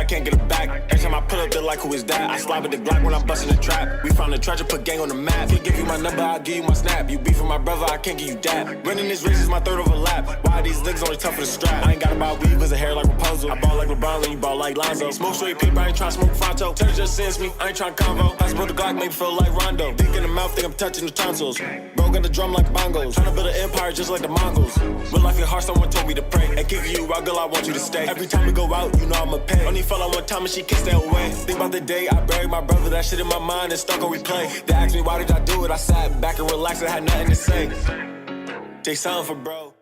can't get it back. Every time I pull up, they're like, who is that? I slide with the Glock when I'm busting the trap. We found the treasure, put gang on the map. Can't give you my number, I'll give you my snap. You beef with my brother, I can't give you that. Running this race is my third overlap. Why are these niggas only tough for the strap? I ain't got about weave as a hair like Rapunzel. I ball like LeBron, then you ball like Lonzo. Smoke straight paper, I ain't tryna smoke Fonto. Turn just sends me, I ain't tryna convo. I split the Glock, make me feel like Rondo. Dick in the mouth, think I'm touching the tonsils. Bro got the drum like bongos. Tryna build an empire just like the Mongols. Real life get hard, someone told me to pray. And kick you out, girl, I want you to stay. Every time we go out, you know I'ma pay. Only fell on one time and she kissed that away. Think about the day I buried my brother, that shit in my mind is stuck on replay. They asked me why did I do it, I sat back and relaxed and had nothing to say. Take something for bro.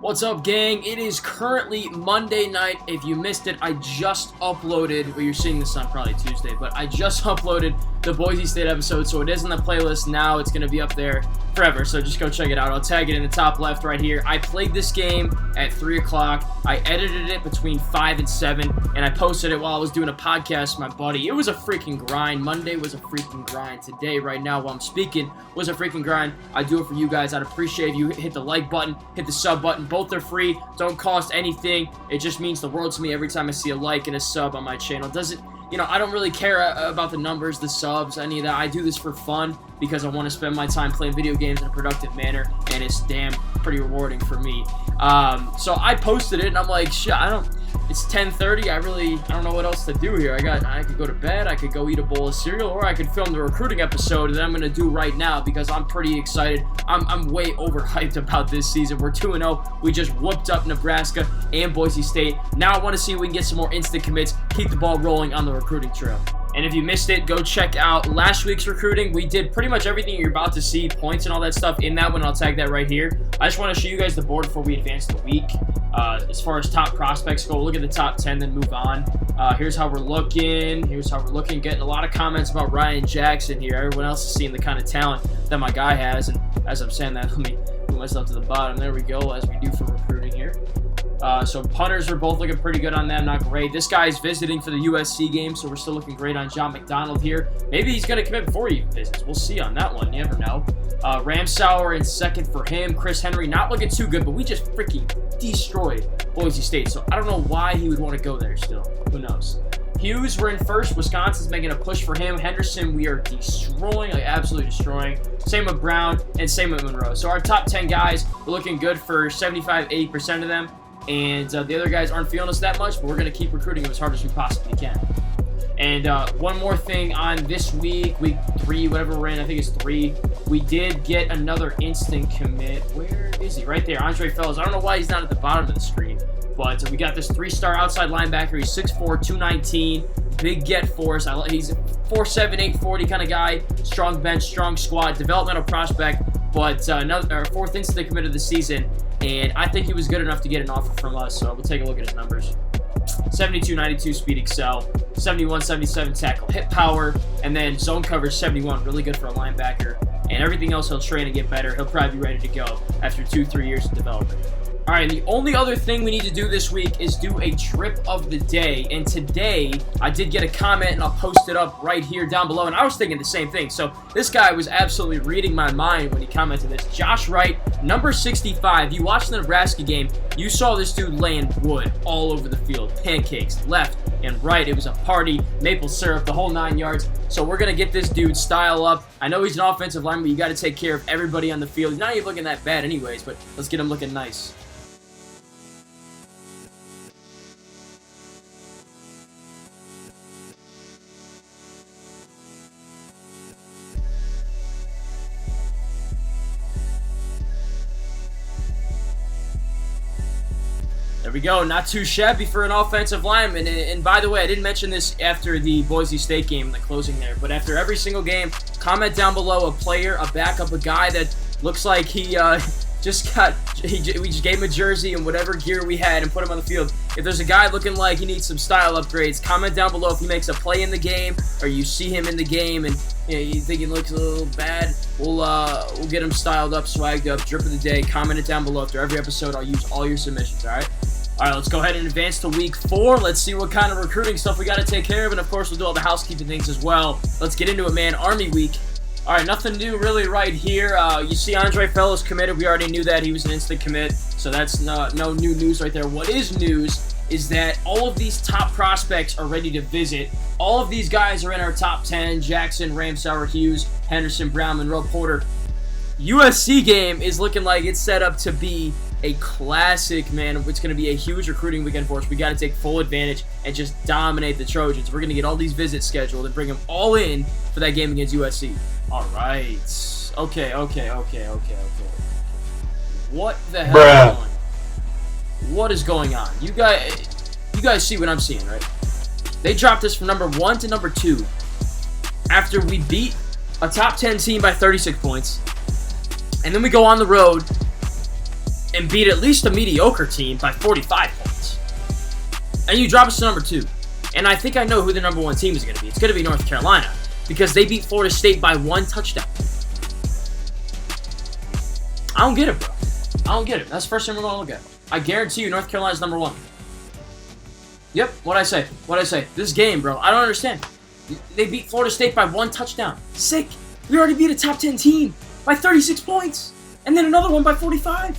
What's up, gang? It is currently Monday night. If you missed it, I just uploaded, well, you're seeing this on probably Tuesday, but I just uploaded the Boise State episode, so it is in the playlist now. It's going to be up there forever, so just go check it out. I'll tag it in the top left right here. I played this game at 3 o'clock. I edited it between 5 and 7, and I posted it while I was doing a podcast with my buddy. It was a freaking grind. Monday was a freaking grind. Today, right now, while I'm speaking, was a freaking grind. I do it for you guys. I'd appreciate if you hit the like button, hit the sub button. Both are free. Don't cost anything. It just means the world to me every time I see a like and a sub on my channel. Doesn't, I don't really care about the numbers, the subs, any of that. I do this for fun because I want to spend my time playing video games in a productive manner, and it's pretty rewarding for me. So I posted it, and I'm like, shit, it's 10:30. I don't know what else to do here. I could go to bed, I could go eat a bowl of cereal, or I could film the recruiting episode that I'm going to do right now because I'm pretty excited. I'm way overhyped about this season. We're 2-0. We just whooped up Nebraska and Boise State. Now I want to see if we can get some more instant commits, keep the ball rolling on the recruiting trail. And if you missed it, go check out last week's recruiting. We did pretty much everything you're about to see, points and all that stuff in that one. I'll tag that right here. I just want to show you guys the board before we advance the week. As far as top prospects go, look at the top 10, then move on. Here's how we're looking. Getting a lot of comments about Ryan Jackson here. Everyone else is seeing the kind of talent that my guy has. And as I'm saying that, let me move myself to the bottom. There we go, as we do for recruiting here. So punters are both looking pretty good on them, not great. This guy's visiting for the USC game, so we're still looking great on John McDonald here. Maybe he's going to commit before he even visits. We'll see on that one. You never know. Ramsauer in second for him. Chris Henry not looking too good, but we just freaking destroyed Boise State, so I don't know why he would want to go there still. Who knows? Hughes, we're in first. Wisconsin's making a push for him. Henderson, we are destroying, like absolutely destroying. Same with Brown and same with Monroe. So our top 10 guys, we're looking good for 75-80% of them. And the other guys aren't feeling us that much, but we're going to keep recruiting them as hard as we possibly can. And one more thing on this week 3, whatever we're in, I think it's 3. We did get another instant commit. Where is he? Right there, Andre Fellows. I don't know why he's not at the bottom of the screen. But we got this 3-star outside linebacker. He's 6'4", 219. Big get for us. He's a 4'7", 840 kind of guy. Strong bench, strong squad, developmental prospect. But another 4th instant commit of the season. And I think he was good enough to get an offer from us. So we'll take a look at his numbers. 72, 92 speed excel. 71, 77 tackle hit power. And then zone coverage 71. Really good for a linebacker. And everything else he'll train and get better. He'll probably be ready to go after 2-3 years of development. All right, the only other thing we need to do this week is do a drip of the day. And today, I did get a comment, and I'll post it up right here down below. And I was thinking the same thing. So this guy was absolutely reading my mind when he commented this. Josh Wright, number 65. You watched the Nebraska game. You saw this dude laying wood all over the field. Pancakes, left and right. It was a party, maple syrup, the whole 9 yards. So we're going to get this dude style up. I know he's an offensive lineman, but you got to take care of everybody on the field. He's not even looking that bad anyways, but let's get him looking nice. There we go. Not too shabby for an offensive lineman. And by the way, I didn't mention this after the Boise State game, the closing there, but after every single game, comment down below a player, a backup, a guy that looks like he we just gave him a jersey and whatever gear we had and put him on the field. If there's a guy looking like he needs some style upgrades, comment down below if he makes a play in the game or you see him in the game and you think he looks a little bad. We'll get him styled up, swagged up, drip of the day. Comment it down below. After every episode, I'll use all your submissions, all right? All right, let's go ahead and advance to week 4. Let's see what kind of recruiting stuff we got to take care of. And, of course, we'll do all the housekeeping things as well. Let's get into it, man. Army week. All right, nothing new really right here. You see Andre Fellows committed. We already knew that. He was an instant commit. So that's no new news right there. What is news is that all of these top prospects are ready to visit. All of these guys are in our top 10. Jackson, Ramsauer, Hughes, Henderson, Brown, Monroe, Porter. USC game is looking like it's set up to be a classic, man. It's going to be a huge recruiting weekend for us. We got to take full advantage and just dominate the Trojans. We're going to get all these visits scheduled and bring them all in for that game against USC. All right. Okay. What the hell is going on? What is going on? You guys see what I'm seeing, right? They dropped us from number 1 to number 2 after we beat a top 10 team by 36 points. And then we go on the road and beat at least a mediocre team by 45 points. And you drop us to number 2. And I think I know who the number 1 team is going to be. It's going to be North Carolina because they beat Florida State by 1 touchdown. I don't get it, bro. I don't get it. That's the first thing we're going to look at. I guarantee you North Carolina's number 1. Yep, what'd I say? This game, bro, I don't understand. They beat Florida State by 1 touchdown. Sick. We already beat a top 10 team by 36 points. And then another one by 45.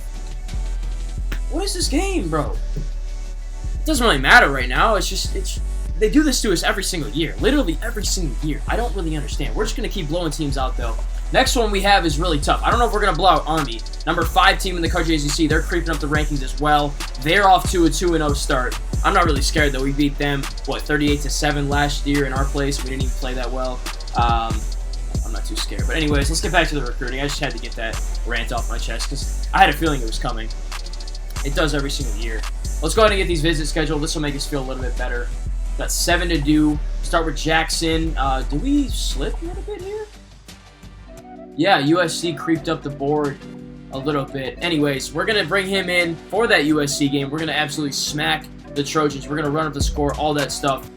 What is this game, bro? It doesn't really matter right now. They do this to us every single year. Literally every single year. I don't really understand. We're just going to keep blowing teams out, though. Next one we have is really tough. I don't know if we're going to blow out Army. Number 5 team in the country, as you see. They're creeping up the rankings as well. They're off to a 2-0 start. I'm not really scared, though. We beat them, 38-7 last year in our place. We didn't even play that well. I'm not too scared. But anyways, let's get back to the recruiting. I just had to get that rant off my chest because I had a feeling it was coming. It does every single year. Let's go ahead and get these visits scheduled. This will make us feel a little bit better. Got 7 to do. Start with Jackson. Do we slip a little bit here? Yeah, USC creeped up the board a little bit. Anyways, we're going to bring him in for that USC game. We're going to absolutely smack the Trojans. We're going to run up the score, all that stuff.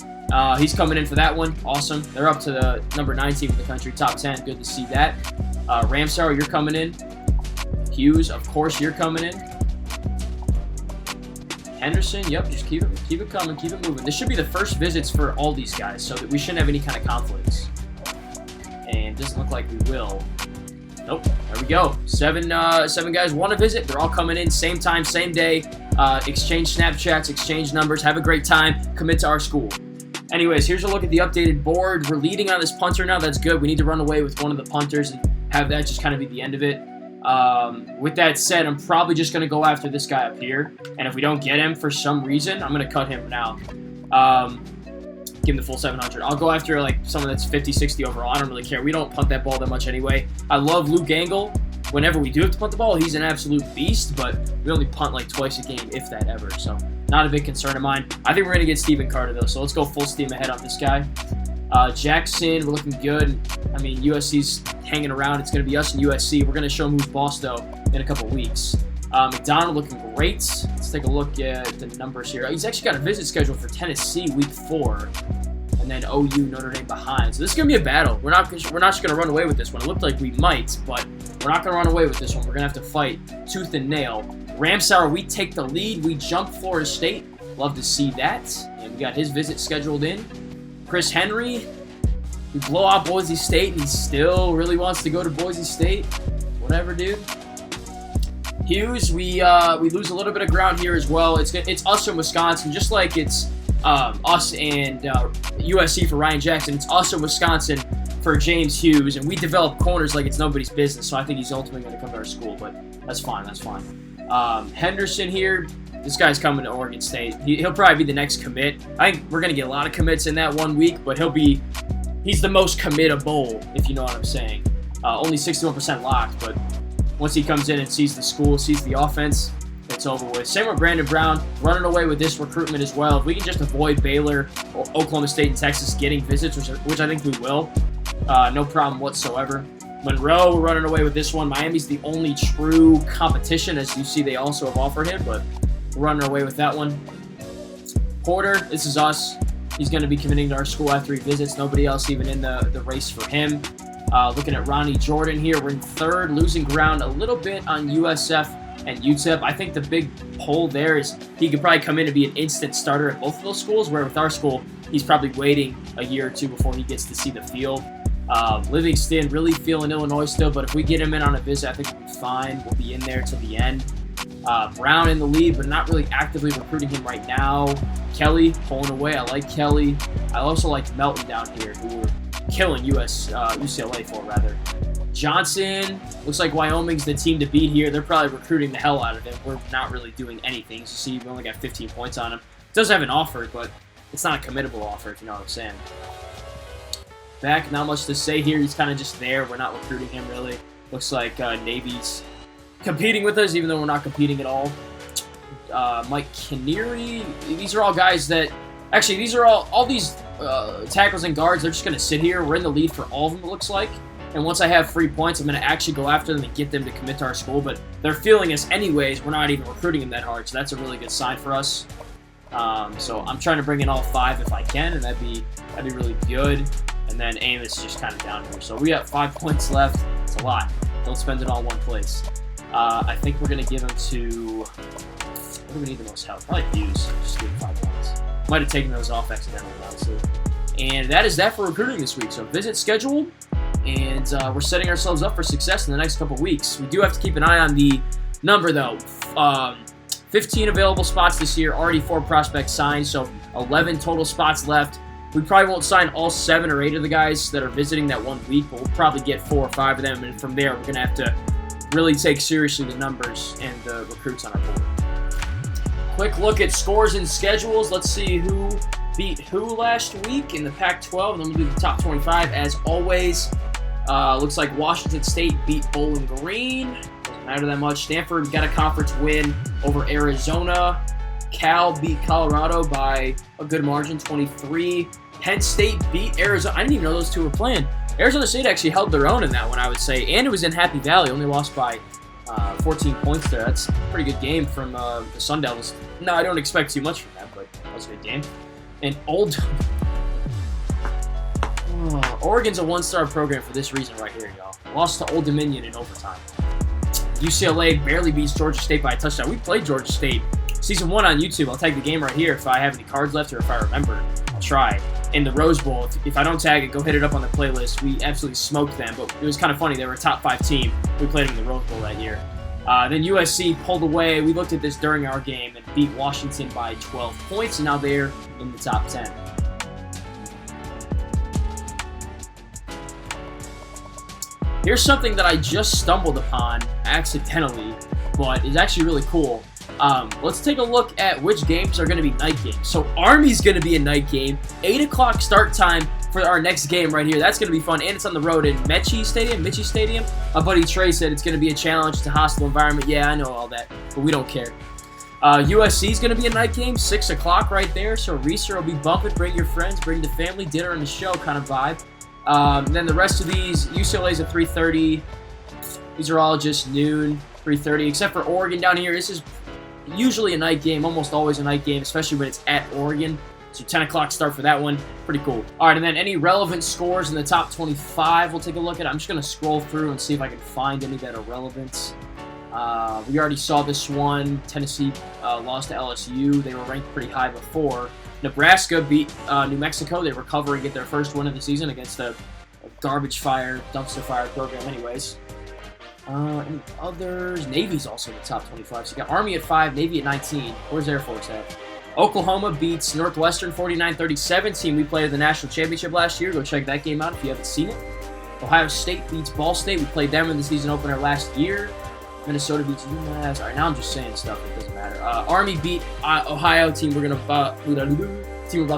He's coming in for that one. Awesome. They're up to the number 9 team in the country, top 10. Good to see that. Ramsauer, you're coming in. Hughes, of course, you're coming in. Henderson, yep, just keep it coming, keep it moving. This should be the first visits for all these guys, so that we shouldn't have any kind of conflicts. And doesn't look like we will. Nope, there we go. Seven guys want to visit. They're all coming in, same time, same day. Exchange Snapchats, exchange numbers, have a great time, commit to our school. Anyways, here's a look at the updated board. We're leading on this punter now. That's good. We need to run away with one of the punters and have that just kind of be the end of it. With that said, I'm probably just going to go after this guy up here. And if we don't get him for some reason, I'm going to cut him now. Give him the full 700. I'll go after like someone that's 50, 60 overall. I don't really care. We don't punt that ball that much anyway. I love Luke Angle. Whenever we do have to punt the ball, he's an absolute beast, but we only punt like twice a game, if that ever. So not a big concern of mine. I think we're going to get Stephen Carter, though, so let's go full steam ahead on this guy. Jackson, we're looking good. I mean, USC's hanging around. It's going to be us and USC. We're going to show them who's boss, though, in a couple weeks. McDonald looking great. Let's take a look at the numbers here. He's actually got a visit scheduled for Tennessee week 4. And then OU, Notre Dame behind. So this is going to be a battle. We're not just going to run away with this one. It looked like we might, but we're not going to run away with this one. We're going to have to fight tooth and nail. Ramsauer, we take the lead. We jump Florida State. Love to see that. And we got his visit scheduled in. Chris Henry, we blow out Boise State, and he still really wants to go to Boise State. Whatever, dude. Hughes, we lose a little bit of ground here as well. It's us in Wisconsin, just like it's us and USC for Ryan Jackson. It's us in Wisconsin for James Hughes, and we develop corners like it's nobody's business. So I think he's ultimately going to come to our school, but that's fine. That's fine. Henderson here. This guy's coming to Oregon State. He'll probably be the next commit. I think we're going to get a lot of commits in that 1 week, but he's the most committable, if you know what I'm saying. Only 61% locked, but once he comes in and sees the school, sees the offense, it's over with. Same with Brandon Brown, running away with this recruitment as well. If we can just avoid Baylor or Oklahoma State and Texas getting visits, which I think we will, no problem whatsoever. Monroe, we're running away with this one. Miami's the only true competition. As you see, they also have offered him, but we're running away with that one. Porter, this is us. He's going to be committing to our school after he visits. Nobody else even in the race for him. Looking at Ronnie Jordan here, we're in 3rd, losing ground a little bit on USF and UTEP. I think the big pull there is he could probably come in and be an instant starter at both of those schools, where with our school, he's probably waiting a year or two before he gets to see the field. Livingston, really feeling Illinois still, but if we get him in on a visit, I think we'll be fine. We'll be in there till the end. Brown in the lead, but not really actively recruiting him right now. Kelly pulling away. I like Kelly. I also like Melton down here, who we're killing UCLA for, rather. Johnson, looks like Wyoming's the team to beat here. They're probably recruiting the hell out of him. We're not really doing anything. As you see, we only got 15 points on him. Does have an offer, but it's not a committable offer, if you know what I'm saying. Back, not much to say here. He's kind of just there. We're not recruiting him, really. Looks like Navy's competing with us, even though we're not competing at all. Mike Kinneary. These are all guys that... Actually, these are all these tackles and guards. They're just going to sit here. We're in the lead for all of them, it looks like. And once I have free points, I'm going to actually go after them and get them to commit to our school. But they're feeling us anyways. We're not even recruiting them that hard, so that's a really good sign for us. So I'm trying to bring in all 5 if I can, and that'd be really good. And then Amos is just kind of down here. So we got 5 points left. It's a lot. Don't spend it all in one place. I think we're going to give him to... What do we need the most help? Probably Hughes. Just give him 5 points. Might have taken those off accidentally, honestly. And that is that for recruiting this week. So visit scheduled. And we're setting ourselves up for success in the next couple weeks. We do have to keep an eye on the number, though. 15 available spots this year, already 4 prospects signed, so 11 total spots left. We probably won't sign all 7 or 8 of the guys that are visiting that 1 week, but we'll probably get 4 or 5 of them, and from there, we're going to have to really take seriously the numbers and the recruits on our board. Quick look at scores and schedules. Let's see who beat who last week in the Pac-12, and then we'll do the top 25 as always. Looks like Washington State beat Bowling Green. Doesn't matter that much. Stanford got a conference win over Arizona. Cal beat Colorado by a good margin, 23. Penn State beat Arizona. I didn't even know those two were playing. Arizona State actually held their own in that one, I would say. And it was in Happy Valley. Only lost by 14 points there. That's a pretty good game from the Sun Devils. No, I don't expect too much from that, but that was a good game. And Oregon's a 1-star program for this reason right here, y'all. Lost to Old Dominion in overtime. UCLA barely beats Georgia State by a touchdown. We played Georgia State Season 1 on YouTube. I'll tag the game right here if I have any cards left or if I remember. I'll try. In the Rose Bowl, if I don't tag it, go hit it up on the playlist. We absolutely smoked them, but it was kind of funny. They were a top 5 team. We played them in the Rose Bowl that year. Then USC pulled away. We looked at this during our game and beat Washington by 12 points, and now they're in the top 10. Here's something that I just stumbled upon accidentally, but is actually really cool. Let's take a look at which games are going to be night games. So Army's going to be a night game. 8 o'clock start time for our next game right here. That's going to be fun, and it's on the road in Mitchie Stadium. My buddy Trey said it's going to be a challenge. It's a hostile environment. Yeah, I know all that, but we don't care. USC's going to be a night game, 6 o'clock right there. So Reeser will be bumping. Bring your friends, bring the family, dinner and the show kind of vibe. Then the rest of these, UCLA's at 3:30. These are all just noon, 3:30, except for Oregon down here. This is usually a night game, almost always a night game, especially when it's at Oregon. So 10 o'clock start for that one. Pretty cool. All right, and then any relevant scores in the top 25 we'll take a look at. I'm just going to scroll through and see if I can find any that are relevant. We already saw this one. Tennessee lost to LSU. They were ranked pretty high before. Nebraska beat New Mexico. They recover and get their first win of the season against a garbage fire, dumpster fire program anyways. Any others? Navy's also in the top 25. So you got Army at 5, Navy at 19. Where's Air Force at? Oklahoma beats Northwestern 49-37. Team we played at the national championship last year. Go check that game out if you haven't seen it. Ohio State beats Ball State. We played them in the season opener last year. Minnesota beats UMass. All right, now I'm just saying stuff. It doesn't matter. Army beat Ohio, team we're about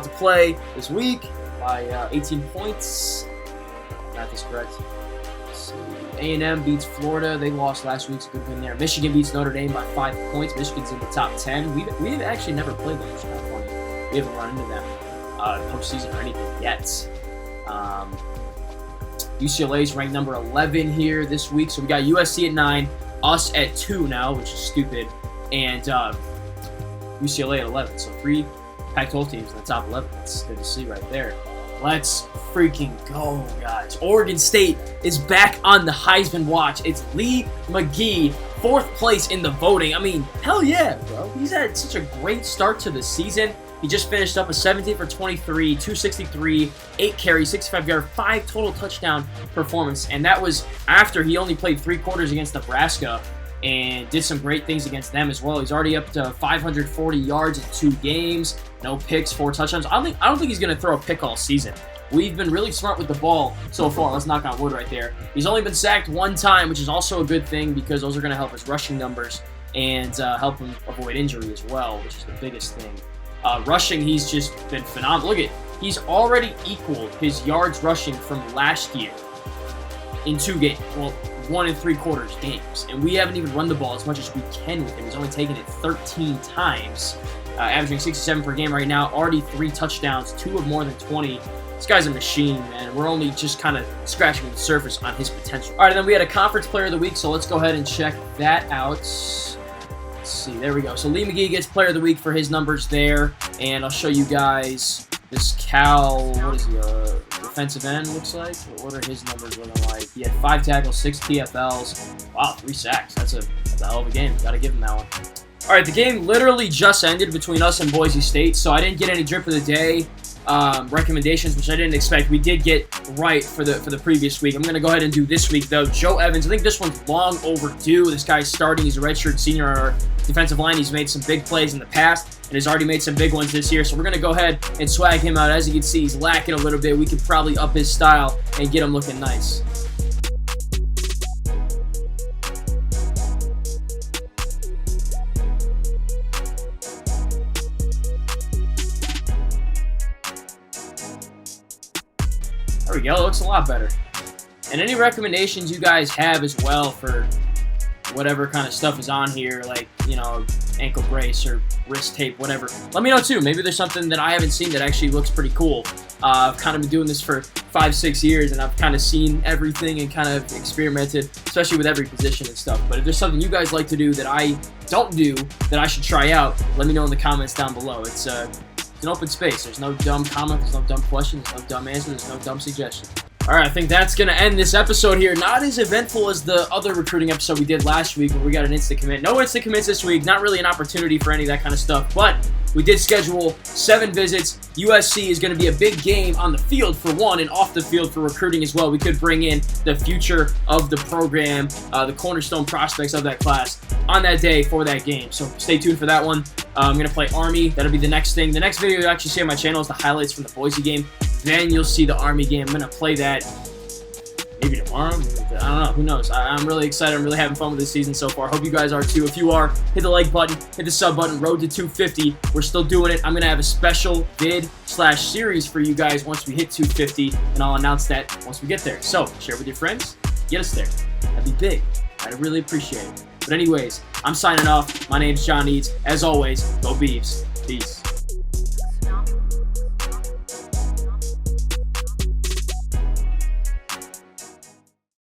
to play this week by 18 points. Math is correct. A&M beats Florida. They lost last week. It's a good win there. Michigan beats Notre Dame by 5 points. Michigan's in the top 10. We've actually never played them, which is kind of funny. We haven't run into them postseason or anything yet. UCLA's ranked number 11 here this week. So we got USC at 9, us at 2 now, which is stupid, and UCLA at 11. So 3 Pac-12 teams in the top 11. That's good to see right there. Let's freaking go, guys. Oregon State is back on the Heisman watch. It's Lee McGee, 4th place in the voting. I mean, hell yeah, bro. He's had such a great start to the season. He just finished up a 17 for 23, 263, 8 carries, 65-yard, 5 total touchdown performance. And that was after he only played 3 quarters against Nebraska. and did some great things against them as well. He's already up to 540 yards in 2 games, no picks, 4 touchdowns. I don't think he's going to throw a pick all season. We've been really smart with the ball so far. Let's knock on wood right there. He's only been sacked 1 time, which is also a good thing because those are going to help his rushing numbers and help him avoid injury as well, which is the biggest thing. Rushing, he's just been phenomenal. Look at, he's already equaled his yards rushing from last year in 2 games. Well, 1 3/4 games. And we haven't even run the ball as much as we can with him. He's only taken it 13 times, averaging 67 per game right now. Already 3 touchdowns, 2 of more than 20. This guy's a machine, man. We're only just kind of scratching the surface on his potential. All right, then we had a Conference Player of the Week, so let's go ahead and check that out. Let's see, there we go. So Lee McGee gets Player of the Week for his numbers there, and I'll show you guys this Cal, what is he, defensive end, looks like? What are his numbers looking like? He had 5 tackles, 6 PFLs. Wow, 3 sacks. That's a hell of a game. Got to give him that one. All right, the game literally just ended between us and Boise State, so I didn't get any drip of the day recommendations, which I didn't expect. We did get right for the previous week. I'm going to go ahead and do this week, though. Joe Evans, I think this one's long overdue. This guy's starting. He's a redshirt senior on our defensive line. He's made some big plays in the past and has already made some big ones this year. So we're going to go ahead and swag him out. As you can see, he's lacking a little bit. We could probably up his style and get him looking nice. There we go. It looks a lot better. And any recommendations you guys have as well for whatever kind of stuff is on here, like, you know, ankle brace or wrist tape, whatever, let me know too. Maybe there's something that I haven't seen that actually looks pretty cool. I've kind of been doing this for 5-6 years, and I've kind of seen everything and kind of experimented, especially with every position and stuff. But if there's something you guys like to do that I don't do that I should try out, let me know in the comments down below. It's an open space. There's no dumb comment, there's no dumb question, there's no dumb answer, there's no dumb suggestion. Alright, I think that's going to end this episode here. Not as eventful as the other recruiting episode we did last week where we got an instant commit. No instant commits this week. Not really an opportunity for any of that kind of stuff. But we did schedule 7 visits. USC is going to be a big game on the field for one and off the field for recruiting as well. We could bring in the future of the program, the cornerstone prospects of that class on that day for that game. So stay tuned for that one. I'm going to play Army. That'll be the next thing. The next video you'll actually see on my channel is the highlights from the Boise game. Then you'll see the Army game. I'm going to play that maybe tomorrow. I don't know. Who knows? I'm really excited. I'm really having fun with this season so far. Hope you guys are too. If you are, hit the like button, hit the sub button. Road to 250. We're still doing it. I'm going to have a special vid/series for you guys once we hit 250, and I'll announce that once we get there. So share with your friends. Get us there. That'd be big. I'd really appreciate it. But anyways, I'm signing off. My name's John Eads. As always, go Beavs. Peace.